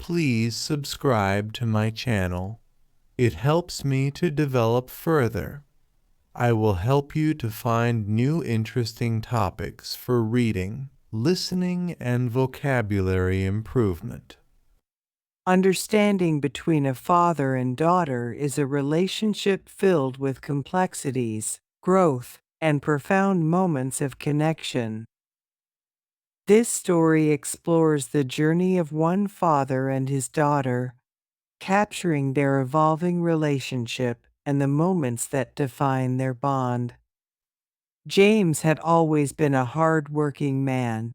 Please subscribe to my channel. It helps me to develop further. I will help you to find new interesting topics for reading, listening, and vocabulary improvement. Understanding between a father and daughter is a relationship filled with complexities, growth, and profound moments of connection. This story explores the journey of one father and his daughter, capturing their evolving relationship and the moments that define their bond. James had always been a hard-working man.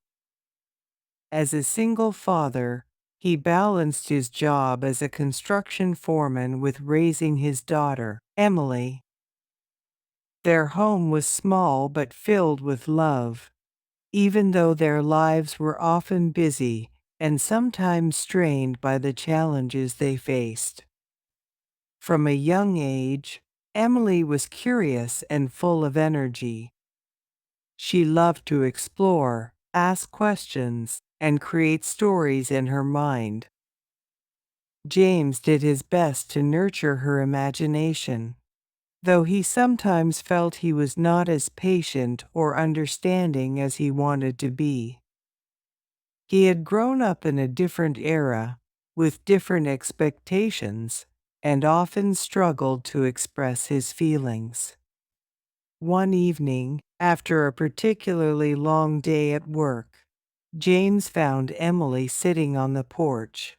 As a single father, he balanced his job as a construction foreman with raising his daughter, Emily. Their home was small but filled with love, even though their lives were often busy and sometimes strained by the challenges they faced. From a young age, Emily was curious and full of energy. She loved to explore, ask questions, and create stories in her mind. James did his best to nurture her imagination, though he sometimes felt he was not as patient or understanding as he wanted to be. He had grown up in a different era, with different expectations, and often struggled to express his feelings. One evening, after a particularly long day at work, James found Emily sitting on the porch,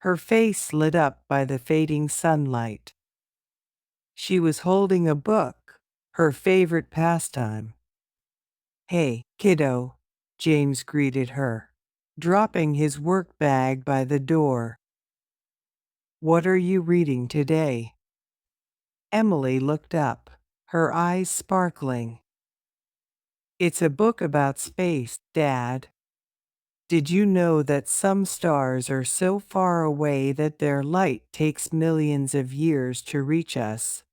her face lit up by the fading sunlight. She was holding a book, her favorite pastime. "Hey, kiddo," James greeted her, dropping his work bag by the door. "What are you reading today?" Emily looked up, her eyes sparkling. "It's a book about space, Dad. Did you know that some stars are so far away that their light takes millions of years to reach us?"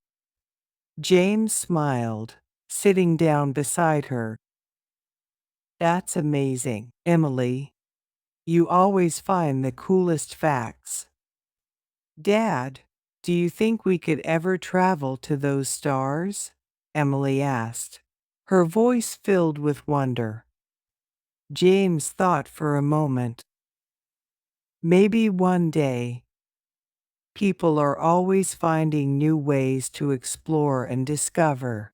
James smiled, sitting down beside her. "That's amazing, Emily. You always find the coolest facts." "Dad, do you think we could ever travel to those stars?" Emily asked, her voice filled with wonder. James thought for a moment. "Maybe one day. People are always finding new ways to explore and discover.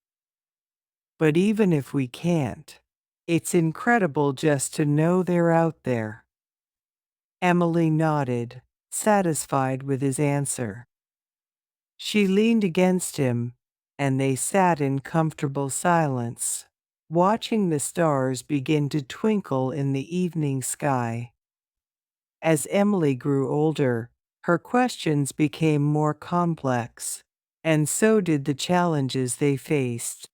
But even if we can't, it's incredible just to know they're out there." Emily nodded, satisfied with his answer. She leaned against him, and they sat in comfortable silence, watching the stars begin to twinkle in the evening sky. As Emily grew older, her questions became more complex, and so did the challenges they faced.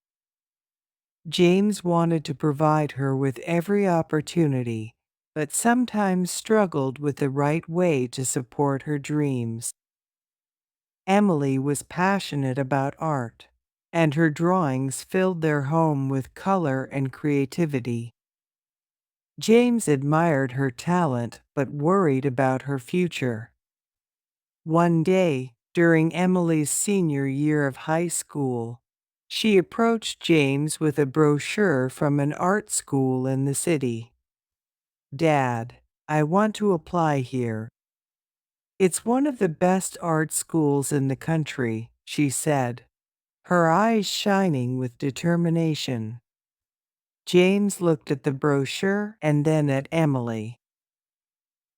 James wanted to provide her with every opportunity, but sometimes struggled with the right way to support her dreams. Emily was passionate about art, and her drawings filled their home with color and creativity. James admired her talent but worried about her future. One day, during Emily's senior year of high school, she approached James with a brochure from an art school in the city. "Dad, I want to apply here. It's one of the best art schools in the country," she said, her eyes shining with determination. James looked at the brochure and then at Emily.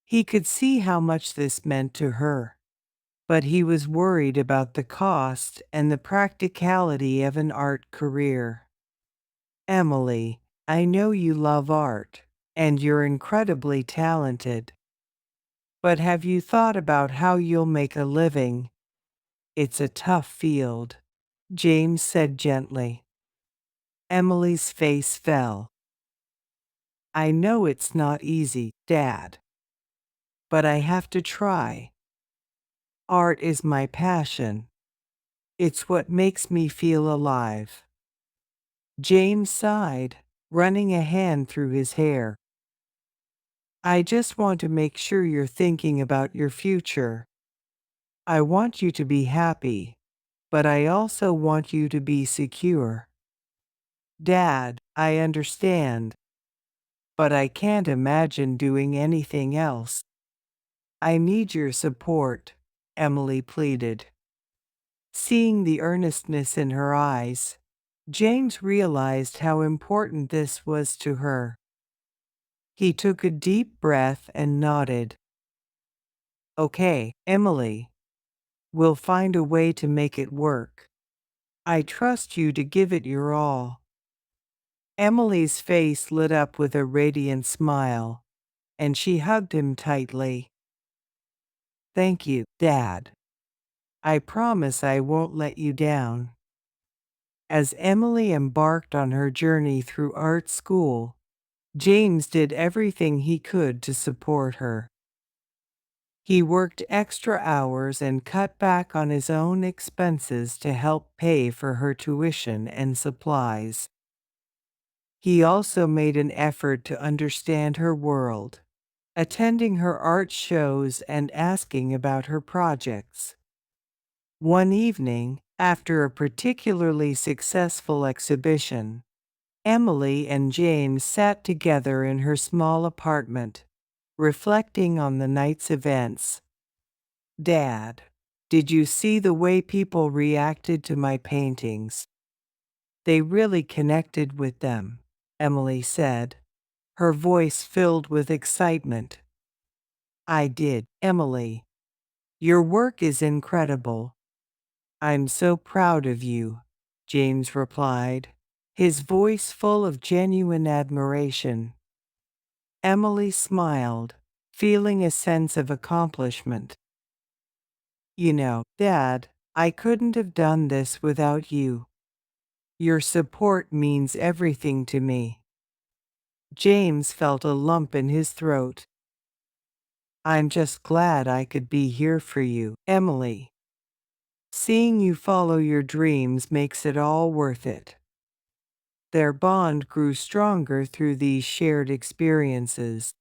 He could see how much this meant to her, but he was worried about the cost and the practicality of an art career. "Emily, I know you love art, and you're incredibly talented. But have you thought about how you'll make a living? It's a tough field," James said gently. Emily's face fell. "I know it's not easy, Dad. But I have to try. Art is my passion. It's what makes me feel alive." James sighed, running a hand through his hair. I just want to make sure you're thinking about your future. I want you to be happy, but I also want you to be secure. Dad, I understand, but I can't imagine doing anything else. I need your support, Emily pleaded. Seeing the earnestness in her eyes, James realized how important this was to her. He took a deep breath and nodded. Okay, Emily, we'll find a way to make it work. I trust you to give it your all. Emily's face lit up with a radiant smile, and she hugged him tightly. Thank you, Dad. I promise I won't let you down. As Emily embarked on her journey through art school, James did everything he could to support her. He worked extra hours and cut back on his own expenses to help pay for her tuition and supplies. He also made an effort to understand her world, attending her art shows and asking about her projects. One evening, after a particularly successful exhibition, Emily and James sat together in her small apartment, reflecting on the night's events. Dad, did you see the way people reacted to my paintings? They really connected with them, Emily said, her voice filled with excitement. I did, Emily. Your work is incredible. I'm so proud of you, James replied, his voice full of genuine admiration. Emily smiled, feeling a sense of accomplishment. You know, Dad, I couldn't have done this without you. Your support means everything to me. James felt a lump in his throat. I'm just glad I could be here for you, Emily. Seeing you follow your dreams makes it all worth it. Their bond grew stronger through these shared experiences.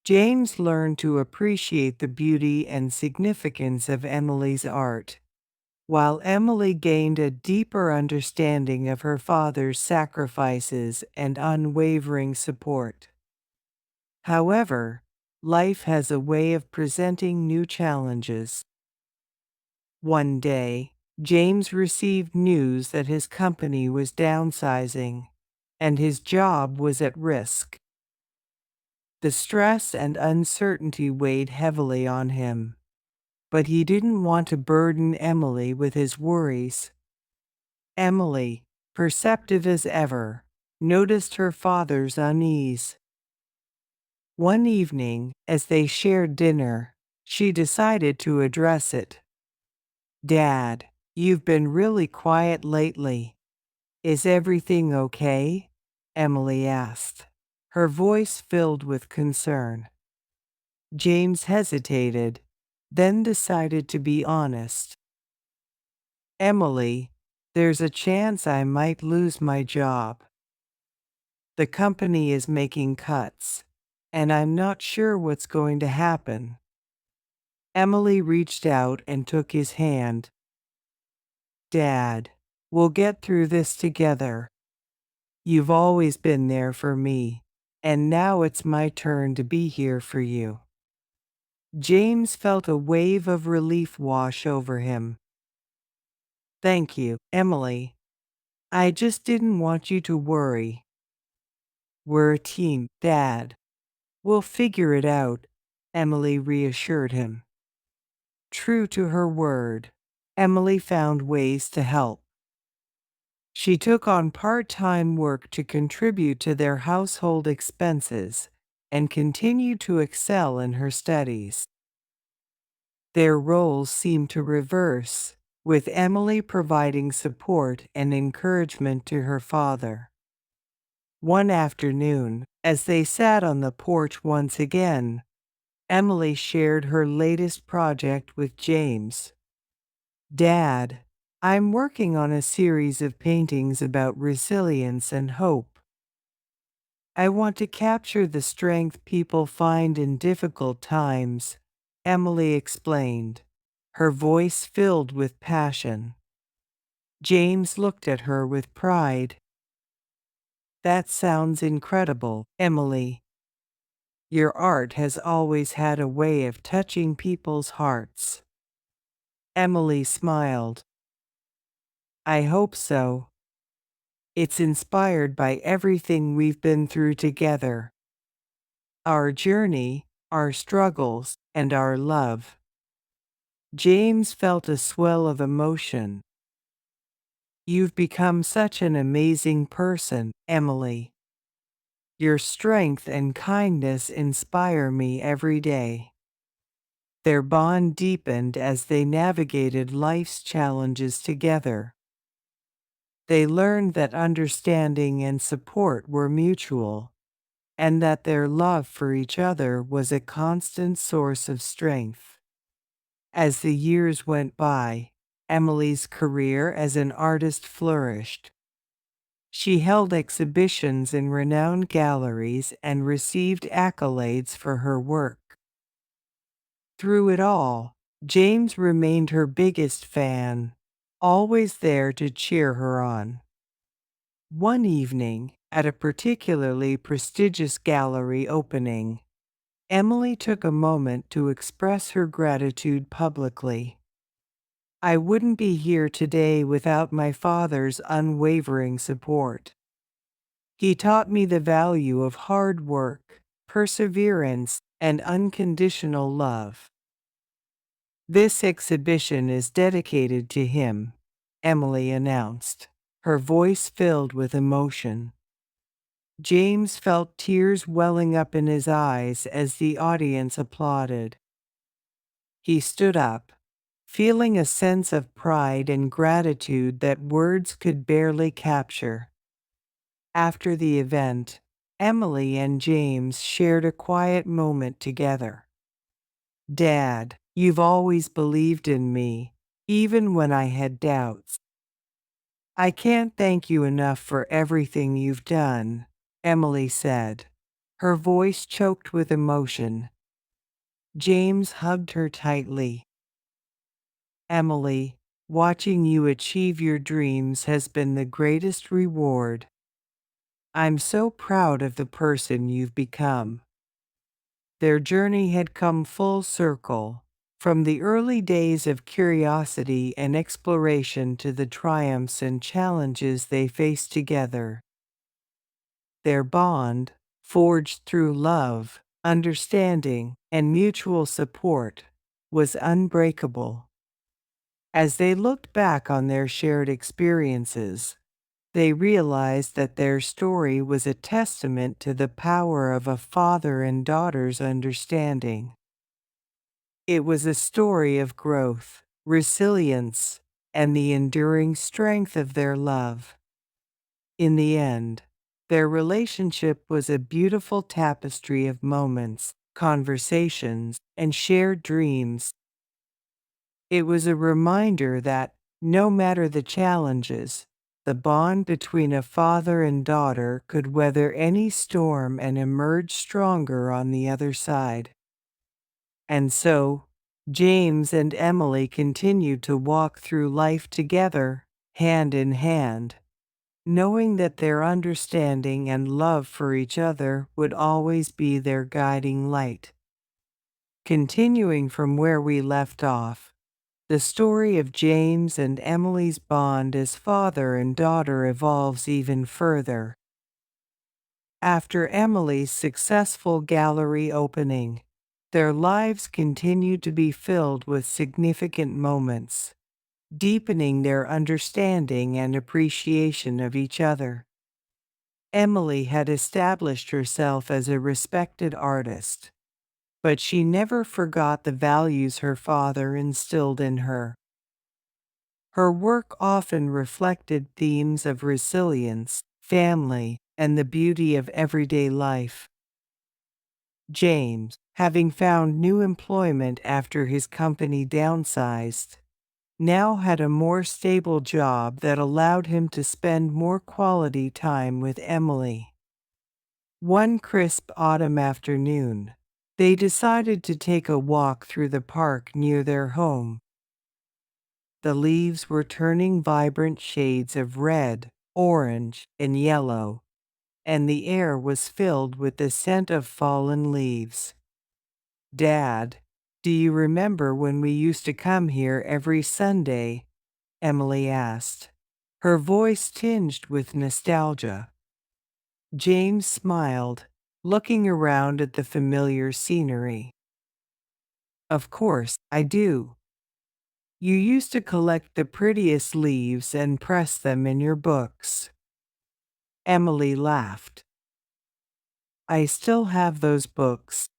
James learned to appreciate the beauty and significance of Emily's art, while Emily gained a deeper understanding of her father's sacrifices and unwavering support. However, life has a way of presenting new challenges. One day, James received news that his company was downsizing, and his job was at risk. The stress and uncertainty weighed heavily on him, but he didn't want to burden Emily with his worries. Emily, perceptive as ever, noticed her father's unease. One evening, as they shared dinner, she decided to address it. Dad, you've been really quiet lately. Is everything okay? Emily asked, her voice filled with concern. James hesitated, then decided to be honest. Emily, there's a chance I might lose my job. The company is making cuts, and I'm not sure what's going to happen. Emily reached out and took his hand. Dad, we'll get through this together. You've always been there for me, and now it's my turn to be here for you. James felt a wave of relief wash over him. Thank you, Emily. I just didn't want you to worry. We're a team, Dad. We'll figure it out, Emily reassured him. True to her word, Emily found ways to help. She took on part-time work to contribute to their household expenses and continued to excel in her studies. Their roles seemed to reverse, with Emily providing support and encouragement to her father. One afternoon, as they sat on the porch once again, Emily shared her latest project with James. Dad, I'm working on a series of paintings about resilience and hope. I want to capture the strength people find in difficult times, Emily explained, her voice filled with passion. James looked at her with pride. That sounds incredible, Emily. Your art has always had a way of touching people's hearts. Emily smiled. I hope so. It's inspired by everything we've been through together. Our journey, our struggles, and our love. James felt a swell of emotion. You've become such an amazing person, Emily. Your strength and kindness inspire me every day. Their bond deepened as they navigated life's challenges together. They learned that understanding and support were mutual, and that their love for each other was a constant source of strength. As the years went by, Emily's career as an artist flourished. She held exhibitions in renowned galleries and received accolades for her work. Through it all, James remained her biggest fan, always there to cheer her on. One evening, at a particularly prestigious gallery opening, Emily took a moment to express her gratitude publicly. I wouldn't be here today without my father's unwavering support. He taught me the value of hard work, perseverance, and unconditional love. This exhibition is dedicated to him, Emily announced, her voice filled with emotion. James felt tears welling up in his eyes as the audience applauded. He stood up, feeling a sense of pride and gratitude that words could barely capture. After the event, Emily and James shared a quiet moment together. Dad, you've always believed in me, even when I had doubts. I can't thank you enough for everything you've done, Emily said, her voice choked with emotion. James hugged her tightly. Emily, watching you achieve your dreams has been the greatest reward. I'm so proud of the person you've become. Their journey had come full circle, from the early days of curiosity and exploration to the triumphs and challenges they faced together. Their bond, forged through love, understanding, and mutual support, was unbreakable. As they looked back on their shared experiences, they realized that their story was a testament to the power of a father and daughter's understanding. It was a story of growth, resilience, and the enduring strength of their love. In the end, their relationship was a beautiful tapestry of moments, conversations, and shared dreams. It was a reminder that, no matter the challenges, the bond between a father and daughter could weather any storm and emerge stronger on the other side. And so, James and Emily continued to walk through life together, hand in hand, knowing that their understanding and love for each other would always be their guiding light. Continuing from where we left off, the story of James and Emily's bond as father and daughter evolves even further. After Emily's successful gallery opening, their lives continued to be filled with significant moments, deepening their understanding and appreciation of each other. Emily had established herself as a respected artist, but she never forgot the values her father instilled in her. Her work often reflected themes of resilience, family, and the beauty of everyday life. James, having found new employment after his company downsized, now had a more stable job that allowed him to spend more quality time with Emily. One crisp autumn afternoon, they decided to take a walk through the park near their home. The leaves were turning vibrant shades of red, orange, and yellow, and the air was filled with the scent of fallen leaves. "Dad, do you remember when we used to come here every Sunday?" Emily asked, her voice tinged with nostalgia. James smiled, looking around at the familiar scenery. "Of course, I do. You used to collect the prettiest leaves and press them in your books." Emily laughed. "I still have those books.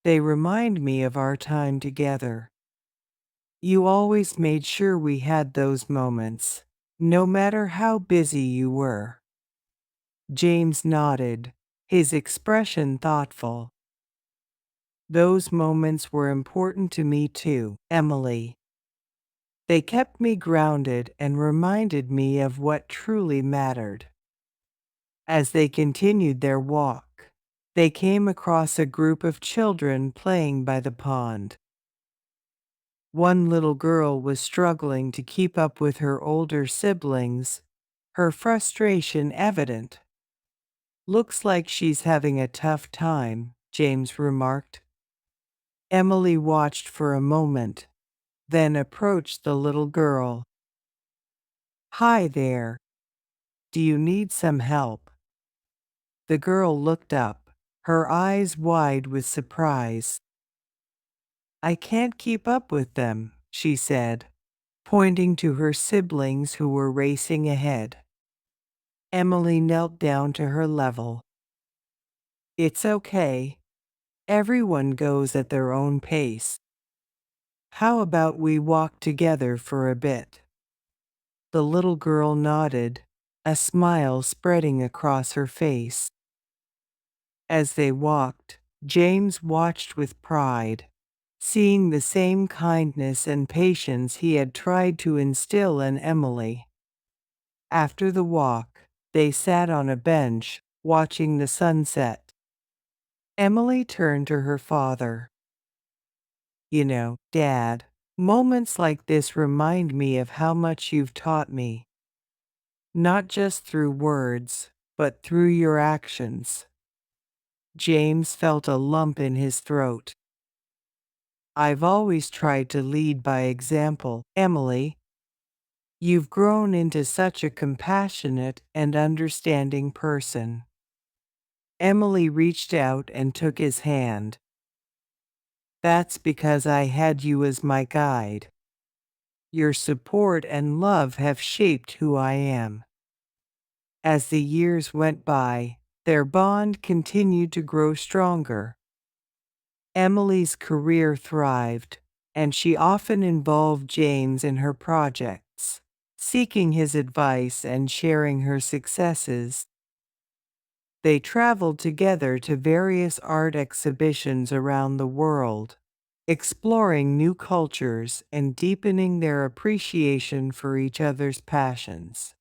They remind me of our time together. You always made sure we had those moments, no matter how busy you were." James nodded, his expression thoughtful. "Those moments were important to me too, Emily. They kept me grounded and reminded me of what truly mattered." As they continued their walk, they came across a group of children playing by the pond. One little girl was struggling to keep up with her older siblings, her frustration evident. "Looks like she's having a tough time," James remarked. Emily watched for a moment, then approached the little girl. "Hi there. Do you need some help?" The girl looked up, her eyes wide with surprise. "I can't keep up with them," she said, pointing to her siblings who were racing ahead. Emily knelt down to her level. "It's okay. Everyone goes at their own pace. How about we walk together for a bit?" The little girl nodded, a smile spreading across her face. As they walked, James watched with pride, seeing the same kindness and patience he had tried to instill in Emily. After the walk, they sat on a bench, watching the sunset. Emily turned to her father. "You know, Dad, moments like this remind me of how much you've taught me. Not just through words, but through your actions." James felt a lump in his throat. "I've always tried to lead by example, Emily. You've grown into such a compassionate and understanding person." Emily reached out and took his hand. "That's because I had you as my guide. Your support and love have shaped who I am." As the years went by, their bond continued to grow stronger. Emily's career thrived, and she often involved James in her projects, seeking his advice and sharing her successes. They traveled together to various art exhibitions around the world, exploring new cultures and deepening their appreciation for each other's passions.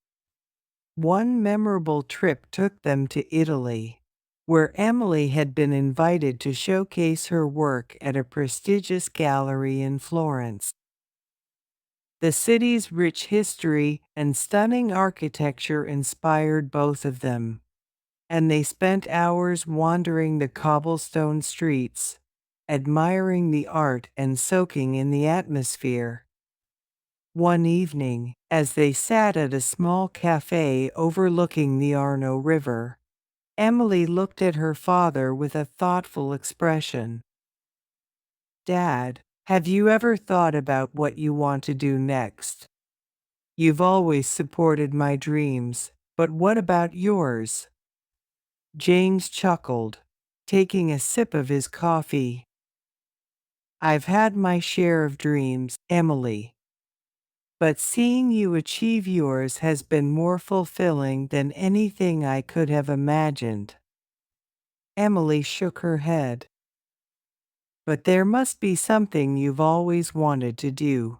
One memorable trip took them to Italy, where Emily had been invited to showcase her work at a prestigious gallery in Florence. The city's rich history and stunning architecture inspired both of them, and they spent hours wandering the cobblestone streets, admiring the art and soaking in the atmosphere. One evening, as they sat at a small cafe overlooking the Arno River, Emily looked at her father with a thoughtful expression. "Dad, have you ever thought about what you want to do next? You've always supported my dreams, but what about yours?" James chuckled, taking a sip of his coffee. "I've had my share of dreams, Emily, but seeing you achieve yours has been more fulfilling than anything I could have imagined." Emily shook her head. "But there must be something you've always wanted to do.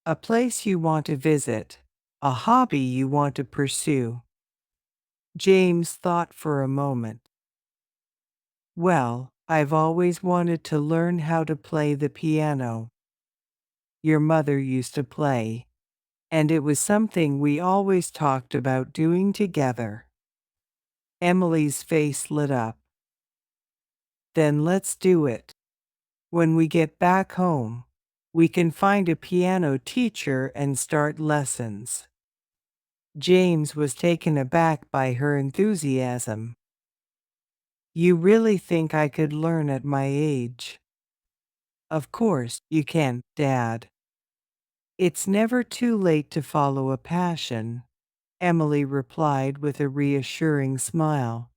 A place you want to visit, a hobby you want to pursue." James thought for a moment. Well, I've always wanted to learn how to play the piano. Your mother used to play, and it was something we always talked about doing together. Emily's face lit up. Then let's do it. When we get back home, we can find a piano teacher and start lessons. James was taken aback by her enthusiasm. You really think I could learn at my age? Of course you can, Dad. It's never too late to follow a passion, Emily replied with a reassuring smile.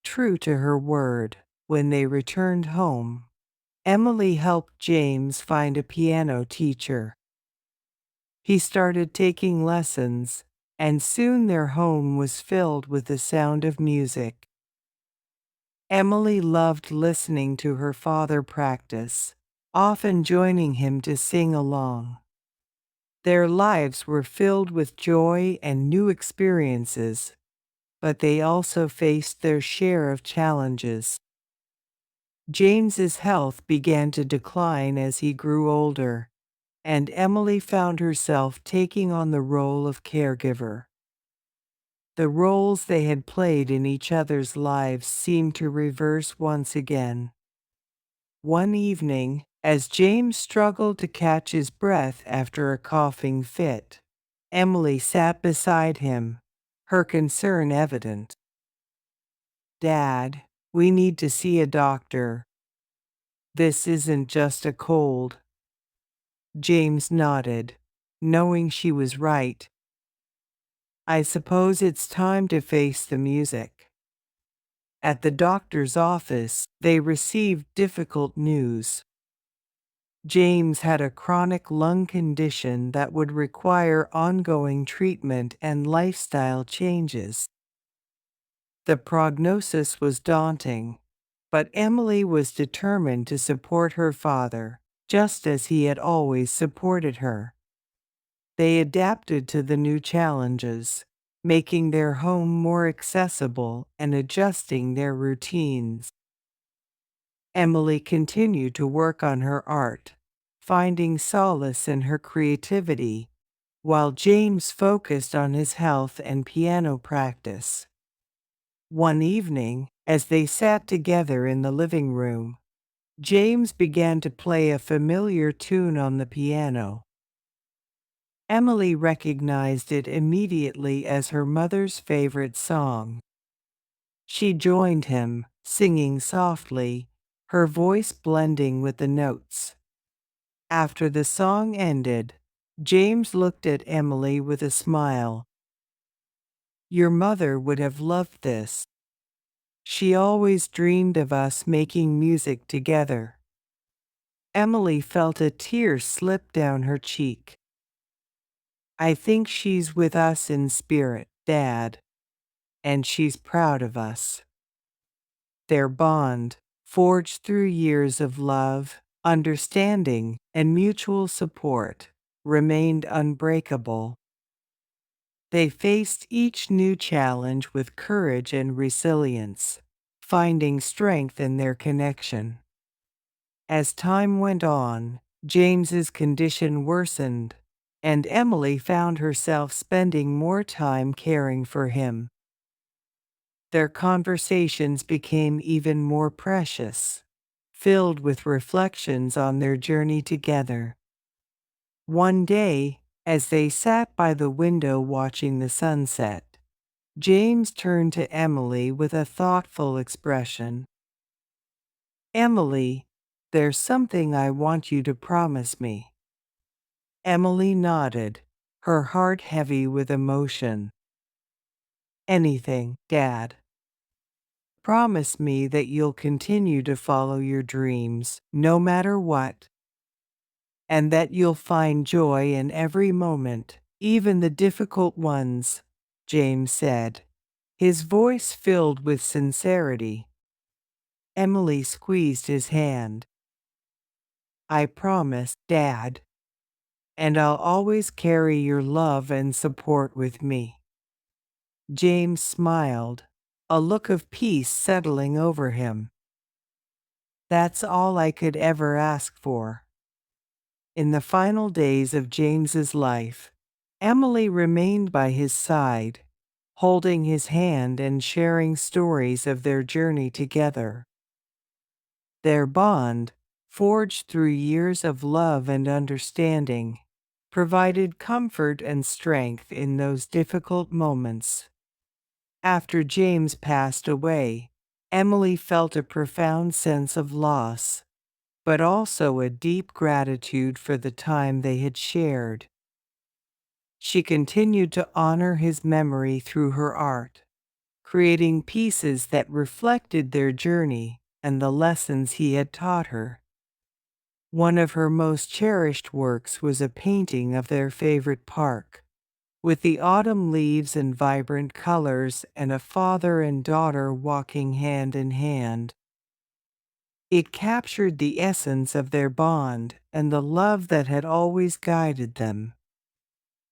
True to her word, when they returned home, Emily helped James find a piano teacher. He started taking lessons, and soon their home was filled with the sound of music. Emily loved listening to her father practice, often joining him to sing along. Their lives were filled with joy and new experiences, but they also faced their share of challenges. James's health began to decline as he grew older, and Emily found herself taking on the role of caregiver. The roles they had played in each other's lives seemed to reverse once again. One evening, as James struggled to catch his breath after a coughing fit, Emily sat beside him, her concern evident. Dad, we need to see a doctor. This isn't just a cold. James nodded, knowing she was right. I suppose it's time to face the music. At the doctor's office, they received difficult news. James had a chronic lung condition that would require ongoing treatment and lifestyle changes. The prognosis was daunting, but Emily was determined to support her father, just as he had always supported her. They adapted to the new challenges, making their home more accessible and adjusting their routines. Emily continued to work on her art, finding solace in her creativity, while James focused on his health and piano practice. One evening, as they sat together in the living room, James began to play a familiar tune on the piano. Emily recognized it immediately as her mother's favorite song. She joined him, singing softly, her voice blending with the notes. After the song ended, James looked at Emily with a smile. Your mother would have loved this. She always dreamed of us making music together. Emily felt a tear slip down her cheek. I think she's with us in spirit, Dad, and she's proud of us. Their bond, forged through years of love, understanding, and mutual support, remained unbreakable. They faced each new challenge with courage and resilience, finding strength in their connection. As time went on, James's condition worsened, and Emily found herself spending more time caring for him. Their conversations became even more precious, filled with reflections on their journey together. One day, as they sat by the window watching the sunset, James turned to Emily with a thoughtful expression. Emily, there's something I want you to promise me. Emily nodded, her heart heavy with emotion. Anything, Dad. Promise me that you'll continue to follow your dreams, no matter what, and that you'll find joy in every moment, even the difficult ones, James said, his voice filled with sincerity. Emily squeezed his hand. I promise, Dad, and I'll always carry your love and support with me. James smiled, a look of peace settling over him. That's all I could ever ask for. In the final days of James's life, Emily remained by his side, holding his hand and sharing stories of their journey together. Their bond, forged through years of love and understanding, provided comfort and strength in those difficult moments. After James passed away, Emily felt a profound sense of loss, but also a deep gratitude for the time they had shared. She continued to honor his memory through her art, creating pieces that reflected their journey and the lessons he had taught her. One of her most cherished works was a painting of their favorite park, with the autumn leaves and vibrant colors and a father and daughter walking hand in hand. It captured the essence of their bond and the love that had always guided them.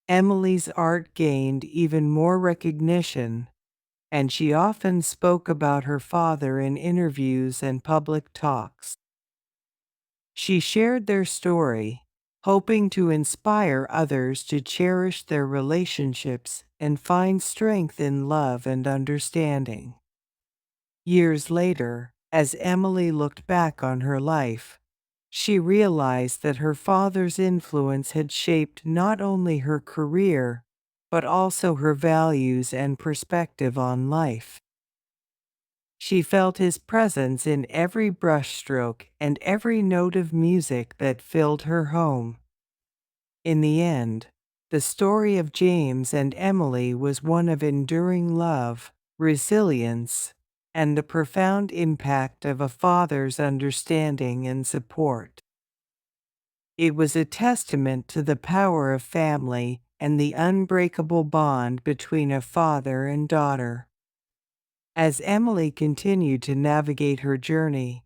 Emily's art gained even more recognition, and she often spoke about her father in interviews and public talks. She shared their story, hoping to inspire others to cherish their relationships and find strength in love and understanding. Years later, as Emily looked back on her life, she realized that her father's influence had shaped not only her career, but also her values and perspective on life. She felt his presence in every brushstroke and every note of music that filled her home. In the end, the story of James and Emily was one of enduring love, resilience, and the profound impact of a father's understanding and support. It was a testament to the power of family and the unbreakable bond between a father and daughter. As Emily continued to navigate her journey,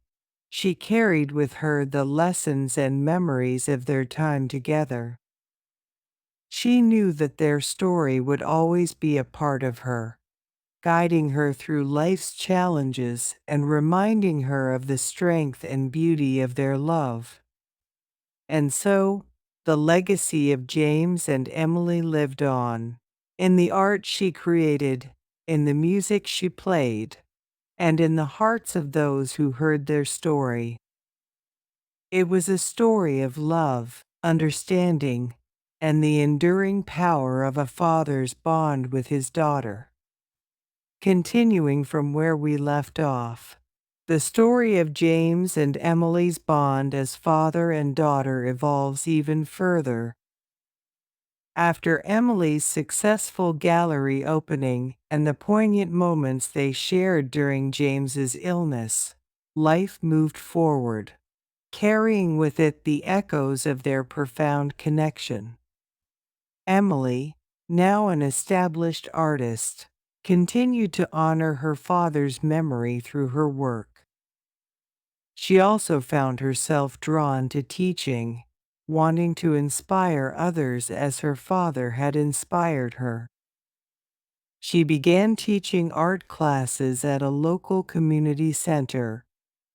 she carried with her the lessons and memories of their time together. She knew that their story would always be a part of her, guiding her through life's challenges and reminding her of the strength and beauty of their love. And so, the legacy of James and Emily lived on, in the art she created, in the music she played, and in the hearts of those who heard their story. It was a story of love, understanding, and the enduring power of a father's bond with his daughter. Continuing from where we left off, the story of James and Emily's bond as father and daughter evolves even further. After Emily's successful gallery opening and the poignant moments they shared during James's illness, life moved forward, carrying with it the echoes of their profound connection. Emily, now an established artist, continued to honor her father's memory through her work. She also found herself drawn to teaching, wanting to inspire others as her father had inspired her. She began teaching art classes at a local community center,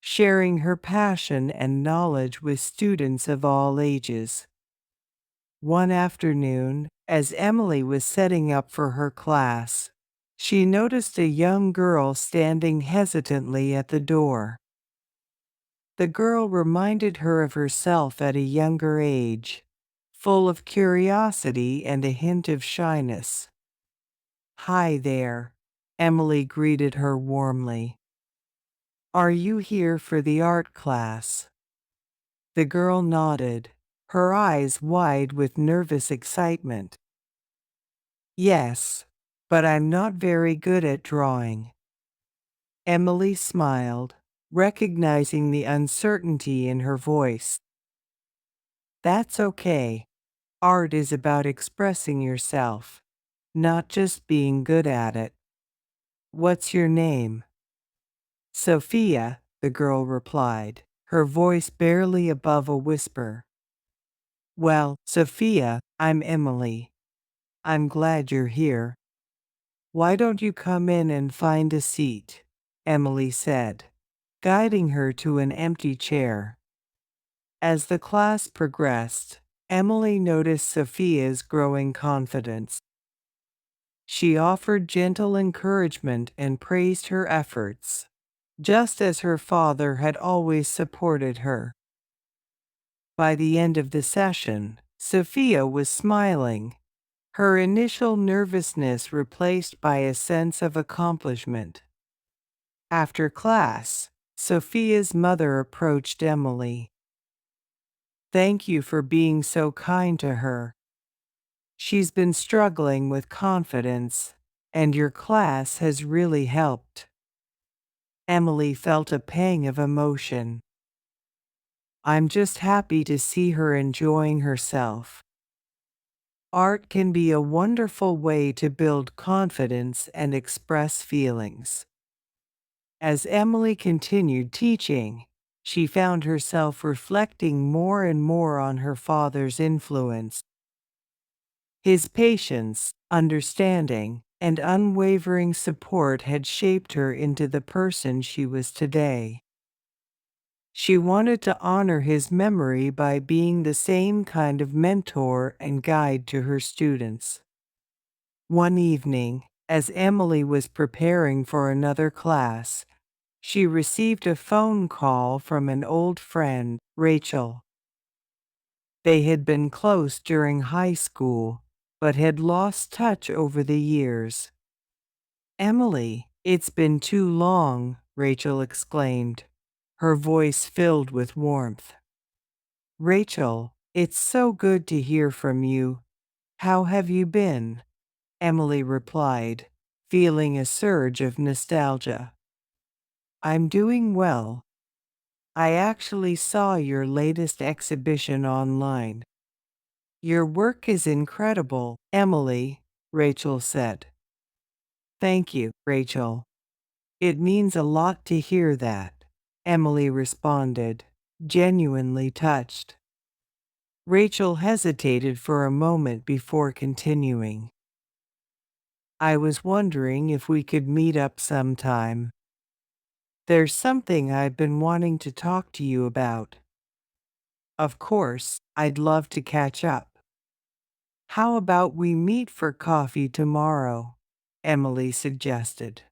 sharing her passion and knowledge with students of all ages. One afternoon, as Emily was setting up for her class, she noticed a young girl standing hesitantly at the door. The girl reminded her of herself at a younger age, full of curiosity and a hint of shyness. "Hi there," Emily greeted her warmly. "Are you here for the art class?" The girl nodded, her eyes wide with nervous excitement. "Yes, but I'm not very good at drawing." Emily smiled, recognizing the uncertainty in her voice. "That's okay. Art is about expressing yourself, not just being good at it. What's your name?" "Sophia," the girl replied, her voice barely above a whisper. "Well, Sophia, I'm Emily. I'm glad you're here." "Why don't you come in and find a seat?" Emily said, guiding her to an empty chair. As the class progressed, Emily noticed Sophia's growing confidence. She offered gentle encouragement and praised her efforts, just as her father had always supported her. By the end of the session, Sophia was smiling, her initial nervousness replaced by a sense of accomplishment. After class, Sophia's mother approached Emily. "Thank you for being so kind to her. She's been struggling with confidence, and your class has really helped." Emily felt a pang of emotion. "I'm just happy to see her enjoying herself. Art can be a wonderful way to build confidence and express feelings." As Emily continued teaching, she found herself reflecting more and more on her father's influence. His patience, understanding, and unwavering support had shaped her into the person she was today. She wanted to honor his memory by being the same kind of mentor and guide to her students. One evening, as Emily was preparing for another class, she received a phone call from an old friend, Rachel. They had been close during high school, but had lost touch over the years. "Emily, it's been too long," Rachel exclaimed, her voice filled with warmth. "Rachel, it's so good to hear from you. How have you been?" Emily replied, feeling a surge of nostalgia. "I'm doing well. I actually saw your latest exhibition online." "Your work is incredible, Emily," Rachel said. "Thank you, Rachel. It means a lot to hear that," Emily responded, genuinely touched. Rachel hesitated for a moment before continuing. "I was wondering if we could meet up sometime. There's something I've been wanting to talk to you about." "Of course, I'd love to catch up. How about we meet for coffee tomorrow?" Emily suggested.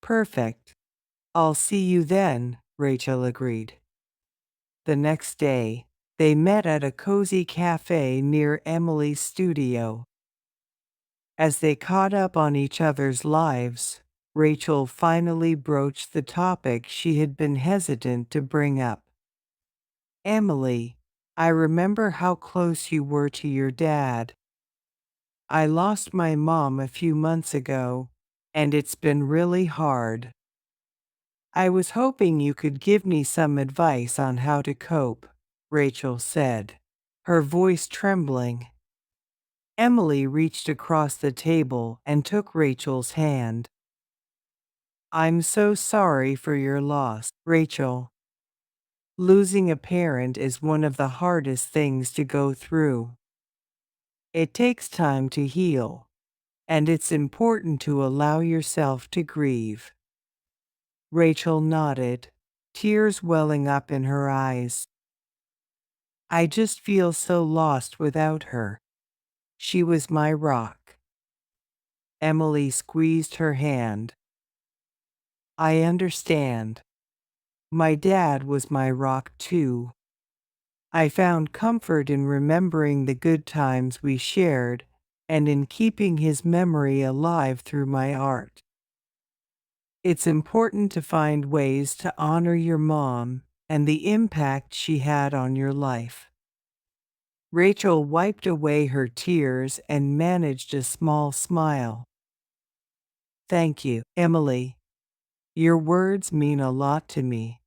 "Perfect. I'll see you then," Rachel agreed. The next day, they met at a cozy cafe near Emily's studio. As they caught up on each other's lives, Rachel finally broached the topic she had been hesitant to bring up. "Emily, I remember how close you were to your dad. I lost my mom a few months ago, and it's been really hard. I was hoping you could give me some advice on how to cope," Rachel said, her voice trembling. Emily reached across the table and took Rachel's hand. "I'm so sorry for your loss, Rachel. Losing a parent is one of the hardest things to go through. It takes time to heal, and it's important to allow yourself to grieve." Rachel nodded, tears welling up in her eyes. "I just feel so lost without her. She was my rock." Emily squeezed her hand. "I understand. My dad was my rock too. I found comfort in remembering the good times we shared and in keeping his memory alive through my art. It's important to find ways to honor your mom and the impact she had on your life." Rachel wiped away her tears and managed a small smile. "Thank you, Emily. Your words mean a lot to me."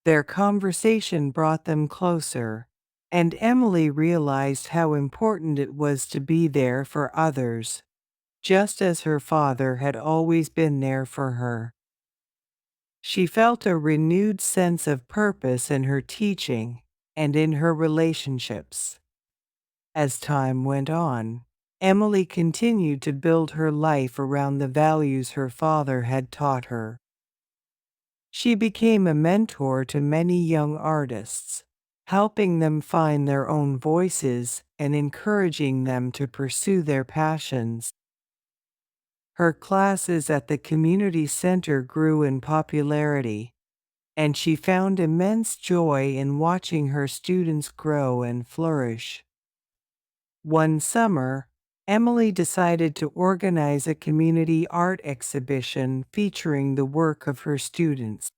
Their conversation brought them closer, and Emily realized how important it was to be there for others, just as her father had always been there for her. She felt a renewed sense of purpose in her teaching and in her relationships. As time went on, Emily continued to build her life around the values her father had taught her. She became a mentor to many young artists, helping them find their own voices and encouraging them to pursue their passions. Her classes at the community center grew in popularity, and she found immense joy in watching her students grow and flourish. One summer, Emily decided to organize a community art exhibition featuring the work of her students.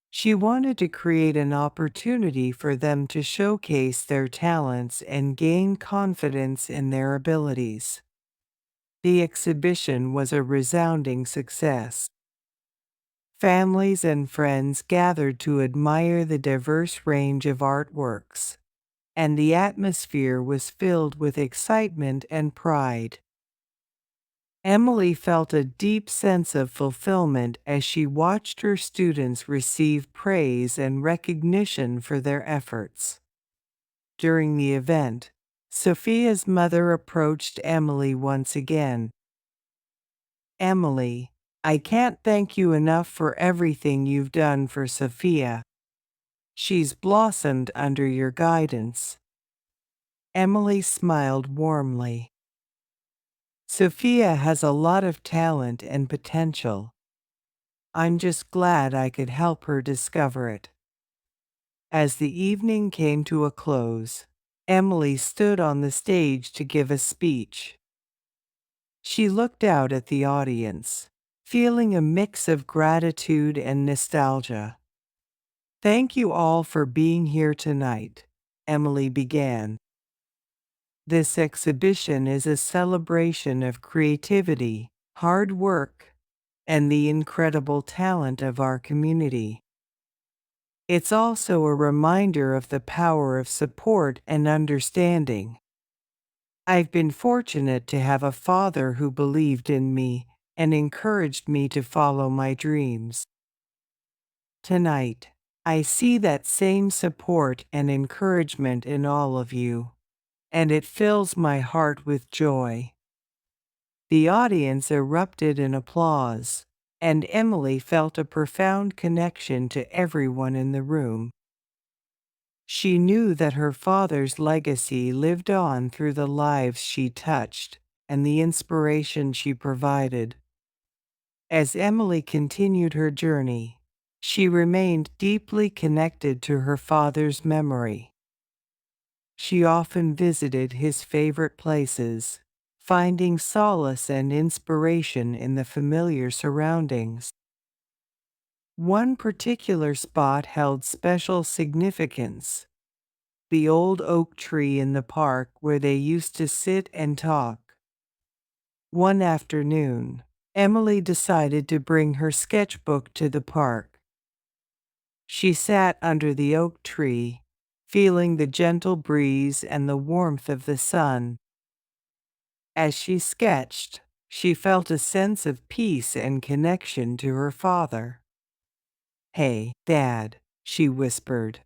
She wanted to create an opportunity for them to showcase their talents and gain confidence in their abilities. The exhibition was a resounding success. Families and friends gathered to admire the diverse range of artworks, and the atmosphere was filled with excitement and pride. Emily felt a deep sense of fulfillment as she watched her students receive praise and recognition for their efforts. During the event, Sophia's mother approached Emily once again. "Emily, I can't thank you enough for everything you've done for Sophia. She's blossomed under your guidance." Emily smiled warmly. "Sophia has a lot of talent and potential. I'm just glad I could help her discover it." As the evening came to a close, Emily stood on the stage to give a speech. She looked out at the audience, feeling a mix of gratitude and nostalgia. "Thank you all for being here tonight," Emily began. "This exhibition is a celebration of creativity, hard work, and the incredible talent of our community. It's also a reminder of the power of support and understanding. I've been fortunate to have a father who believed in me and encouraged me to follow my dreams. Tonight, I see that same support and encouragement in all of you, and it fills my heart with joy." The audience erupted in applause, and Emily felt a profound connection to everyone in the room. She knew that her father's legacy lived on through the lives she touched and the inspiration she provided. As Emily continued her journey, she remained deeply connected to her father's memory. She often visited his favorite places, finding solace and inspiration in the familiar surroundings. One particular spot held special significance: the old oak tree in the park where they used to sit and talk. One afternoon, Emily decided to bring her sketchbook to the park. She sat under the oak tree, feeling the gentle breeze and the warmth of the sun. As she sketched, she felt a sense of peace and connection to her father. "Hey, Dad," she whispered,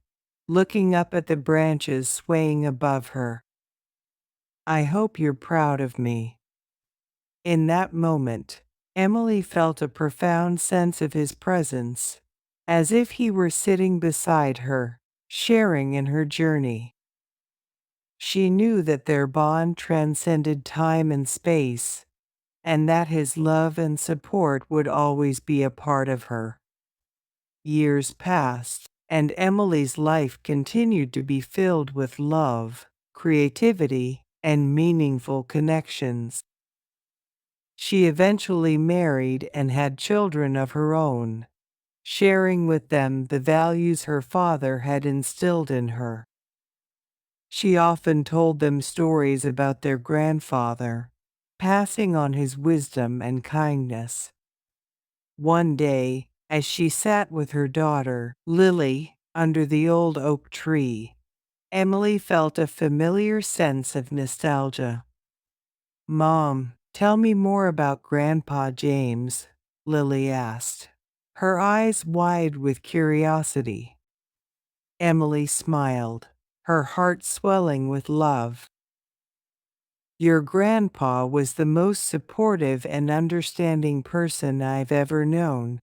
looking up at the branches swaying above her. "I hope you're proud of me." In that moment, Emily felt a profound sense of his presence, as if he were sitting beside her, sharing in her journey. She knew that their bond transcended time and space, and that his love and support would always be a part of her. Years passed, and Emily's life continued to be filled with love, creativity, and meaningful connections. She eventually married and had children of her own, sharing with them the values her father had instilled in her. She often told them stories about their grandfather, passing on his wisdom and kindness. One day, as she sat with her daughter, Lily, under the old oak tree, Emily felt a familiar sense of nostalgia. "Mom, tell me more about Grandpa James," Lily asked, her eyes wide with curiosity. Emily smiled, her heart swelling with love. Your grandpa was the most supportive and understanding person I've ever known.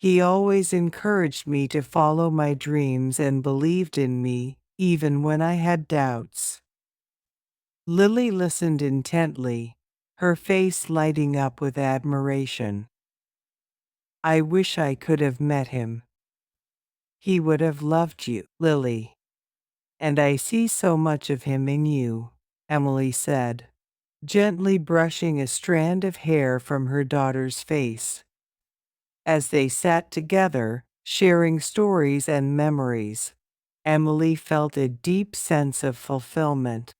He always encouraged me to follow my dreams and believed in me, even when I had doubts. Lily listened intently, her face lighting up with admiration. I wish I could have met him. He would have loved you, Lily. And I see so much of him in you, Emily said, gently brushing a strand of hair from her daughter's face. As they sat together, sharing stories and memories, Emily felt a deep sense of fulfillment.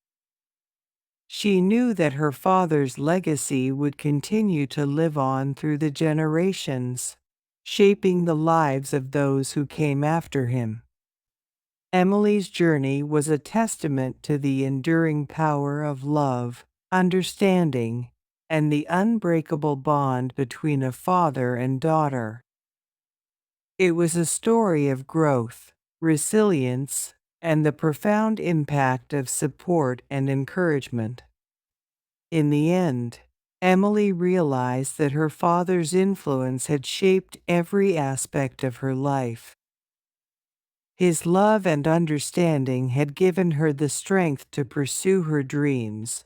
She knew that her father's legacy would continue to live on through the generations, shaping the lives of those who came after him. Emily's journey was a testament to the enduring power of love, understanding, and the unbreakable bond between a father and daughter. It was a story of growth, resilience, and the profound impact of support and encouragement. In the end, Emily realized that her father's influence had shaped every aspect of her life. His love and understanding had given her the strength to pursue her dreams,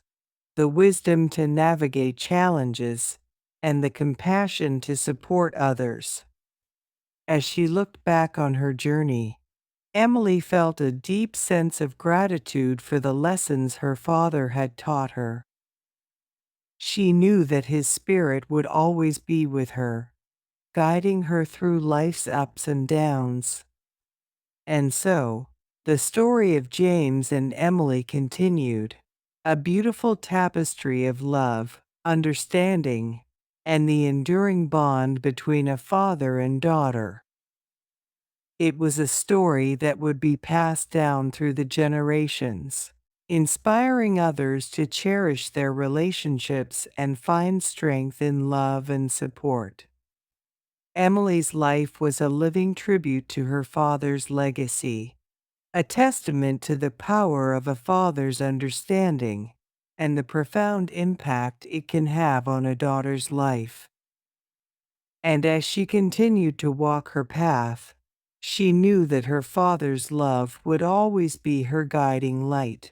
the wisdom to navigate challenges, and the compassion to support others. As she looked back on her journey, Emily felt a deep sense of gratitude for the lessons her father had taught her. She knew that his spirit would always be with her, guiding her through life's ups and downs. And so, the story of James and Emily continued, a beautiful tapestry of love, understanding, and the enduring bond between a father and daughter. It was a story that would be passed down through the generations, inspiring others to cherish their relationships and find strength in love and support. Emily's life was a living tribute to her father's legacy, a testament to the power of a father's understanding and the profound impact it can have on a daughter's life. And as she continued to walk her path, she knew that her father's love would always be her guiding light.